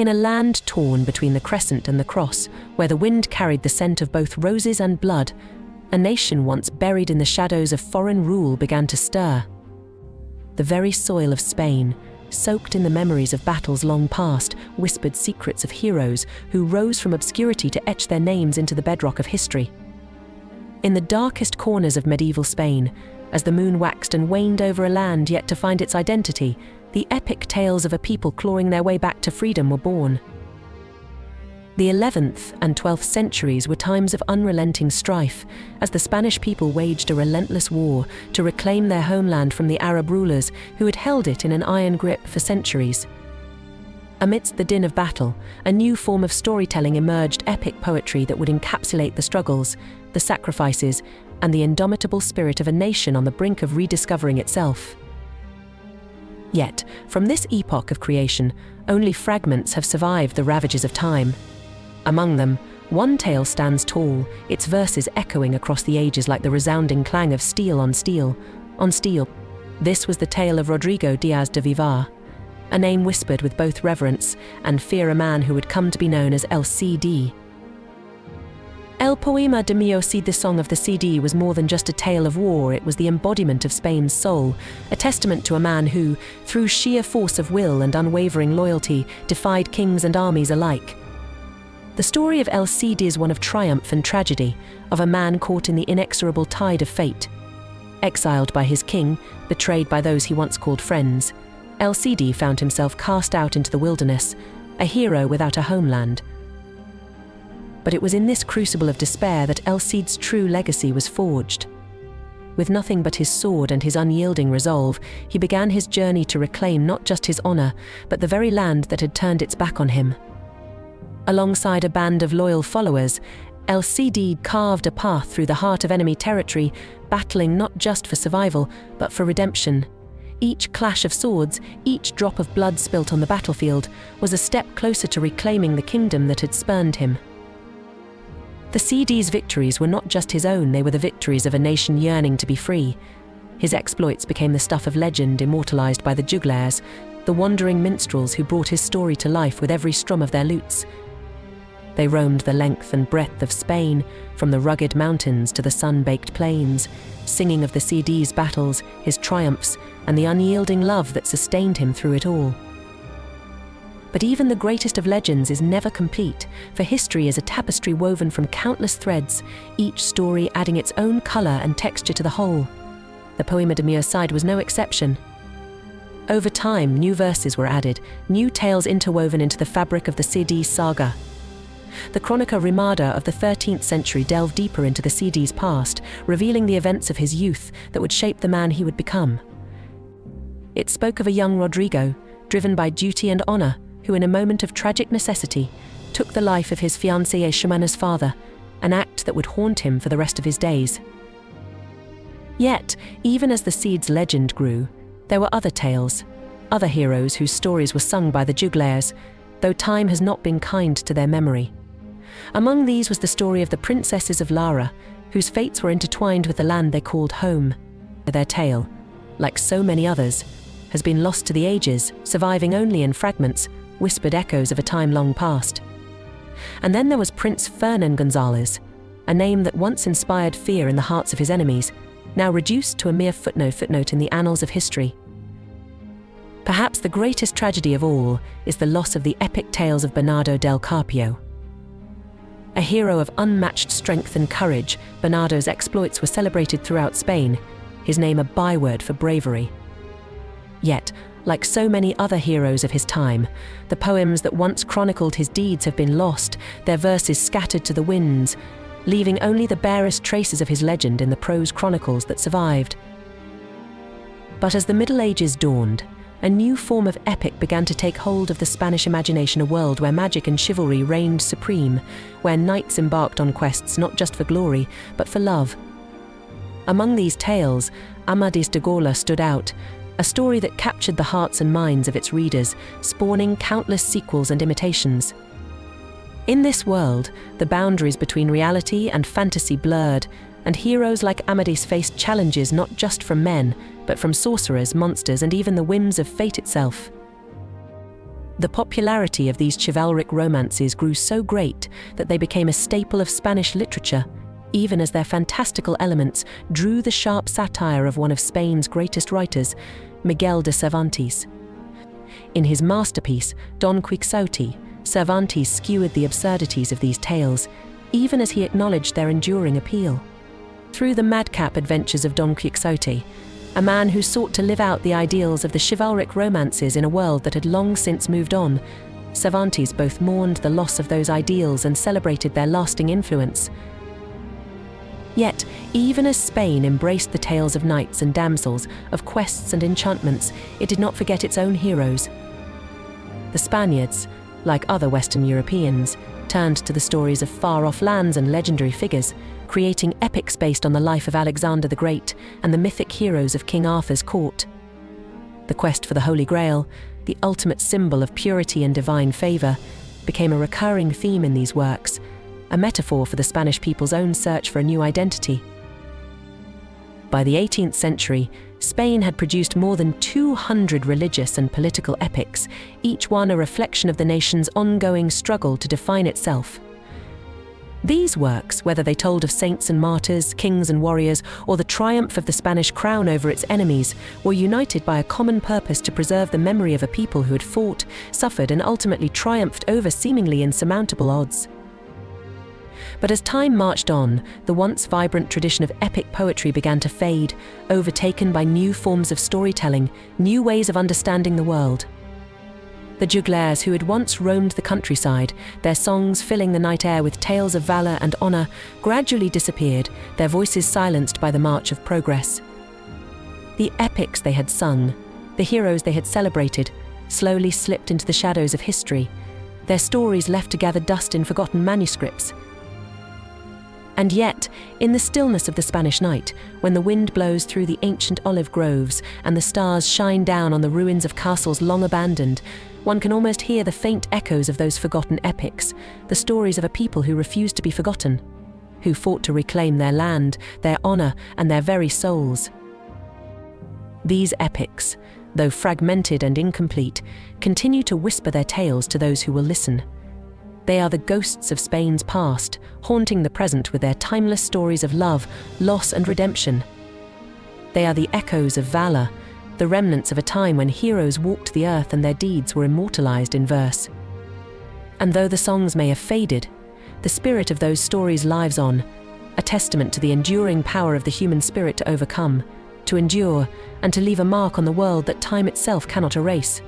In a land torn between the crescent and the cross, where the wind carried the scent of both roses and blood, a nation once buried in the shadows of foreign rule began to stir. The very soil of Spain, soaked in the memories of battles long past, whispered secrets of heroes who rose from obscurity to etch their names into the bedrock of history. In the darkest corners of medieval Spain, as the moon waxed and waned over a land yet to find its identity, the epic tales of a people clawing their way back to freedom were born. The 11th and 12th centuries were times of unrelenting strife, as the Spanish people waged a relentless war to reclaim their homeland from the Arab rulers who had held it in an iron grip for centuries. Amidst the din of battle, a new form of storytelling emerged: epic poetry that would encapsulate the struggles, the sacrifices, and the indomitable spirit of a nation on the brink of rediscovering itself. Yet, from this epoch of creation, only fragments have survived the ravages of time. Among them, one tale stands tall, its verses echoing across the ages like the resounding clang of steel on steel, on steel. This was the tale of Rodrigo Diaz de Vivar, a name whispered with both reverence and fear, a man who would come to be known as El Cid. El Poema de Mio Cid, the Song of the Cid, was more than just a tale of war. It was the embodiment of Spain's soul, a testament to a man who, through sheer force of will and unwavering loyalty, defied kings and armies alike. The story of El Cid is one of triumph and tragedy, of a man caught in the inexorable tide of fate. Exiled by his king, betrayed by those he once called friends, El Cid found himself cast out into the wilderness, a hero without a homeland. But it was in this crucible of despair that El Cid's true legacy was forged. With nothing but his sword and his unyielding resolve, he began his journey to reclaim not just his honor, but the very land that had turned its back on him. Alongside a band of loyal followers, El Cid carved a path through the heart of enemy territory, battling not just for survival, but for redemption. Each clash of swords, each drop of blood spilt on the battlefield, was a step closer to reclaiming the kingdom that had spurned him. The Cid's victories were not just his own, they were the victories of a nation yearning to be free. His exploits became the stuff of legend, immortalized by the juglares, the wandering minstrels who brought his story to life with every strum of their lutes. They roamed the length and breadth of Spain, from the rugged mountains to the sun-baked plains, singing of the Cid's battles, his triumphs, and the unyielding love that sustained him through it all. But even the greatest of legends is never complete, for history is a tapestry woven from countless threads, each story adding its own color and texture to the whole. The Poema de Mio Cid was no exception. Over time, new verses were added, new tales interwoven into the fabric of the Cid saga. The Chronica Rimada of the 13th century delved deeper into the Cid's past, revealing the events of his youth that would shape the man he would become. It spoke of a young Rodrigo, driven by duty and honor, who in a moment of tragic necessity took the life of his fiancée Ximeno's father, an act that would haunt him for the rest of his days. Yet, even as the Cid's legend grew, there were other tales, other heroes whose stories were sung by the juglares, though time has not been kind to their memory. Among these was the story of the princesses of Lara, whose fates were intertwined with the land they called home. Their tale, like so many others, has been lost to the ages, surviving only in fragments, whispered echoes of a time long past. And then there was Prince Fernan Gonzalez, a name that once inspired fear in the hearts of his enemies, now reduced to a mere footnote in the annals of history. Perhaps the greatest tragedy of all is the loss of the epic tales of Bernardo del Carpio. A hero of unmatched strength and courage, Bernardo's exploits were celebrated throughout Spain, his name a byword for bravery. Yet, like so many other heroes of his time, the poems that once chronicled his deeds have been lost, their verses scattered to the winds, leaving only the barest traces of his legend in the prose chronicles that survived. But as the Middle Ages dawned, a new form of epic began to take hold of the Spanish imagination, a world where magic and chivalry reigned supreme, where knights embarked on quests not just for glory, but for love. Among these tales, Amadis de Gaula stood out, a story that captured the hearts and minds of its readers, spawning countless sequels and imitations. In this world, the boundaries between reality and fantasy blurred, and heroes like Amadis faced challenges not just from men, but from sorcerers, monsters, and even the whims of fate itself. The popularity of these chivalric romances grew so great that they became a staple of Spanish literature, even as their fantastical elements drew the sharp satire of one of Spain's greatest writers, Miguel de Cervantes. In his masterpiece, Don Quixote, Cervantes skewered the absurdities of these tales, even as he acknowledged their enduring appeal. Through the madcap adventures of Don Quixote, a man who sought to live out the ideals of the chivalric romances in a world that had long since moved on, Cervantes both mourned the loss of those ideals and celebrated their lasting influence. Yet, even as Spain embraced the tales of knights and damsels, of quests and enchantments, it did not forget its own heroes. The Spaniards, like other Western Europeans, turned to the stories of far-off lands and legendary figures, creating epics based on the life of Alexander the Great and the mythic heroes of King Arthur's court. The quest for the Holy Grail, the ultimate symbol of purity and divine favor, became a recurring theme in these works, a metaphor for the Spanish people's own search for a new identity. By the 18th century, Spain had produced more than 200 religious and political epics, each one a reflection of the nation's ongoing struggle to define itself. These works, whether they told of saints and martyrs, kings and warriors, or the triumph of the Spanish crown over its enemies, were united by a common purpose to preserve the memory of a people who had fought, suffered, and ultimately triumphed over seemingly insurmountable odds. But as time marched on, the once vibrant tradition of epic poetry began to fade, overtaken by new forms of storytelling, new ways of understanding the world. The jugglers who had once roamed the countryside, their songs filling the night air with tales of valor and honor, gradually disappeared, their voices silenced by the march of progress. The epics they had sung, the heroes they had celebrated, slowly slipped into the shadows of history, their stories left to gather dust in forgotten manuscripts. And yet, in the stillness of the Spanish night, when the wind blows through the ancient olive groves and the stars shine down on the ruins of castles long abandoned, one can almost hear the faint echoes of those forgotten epics, the stories of a people who refused to be forgotten, who fought to reclaim their land, their honor, and their very souls. These epics, though fragmented and incomplete, continue to whisper their tales to those who will listen. They are the ghosts of Spain's past, haunting the present with their timeless stories of love, loss, and redemption. They are the echoes of valor, the remnants of a time when heroes walked the earth and their deeds were immortalized in verse. And though the songs may have faded, the spirit of those stories lives on, a testament to the enduring power of the human spirit to overcome, to endure, and to leave a mark on the world that time itself cannot erase.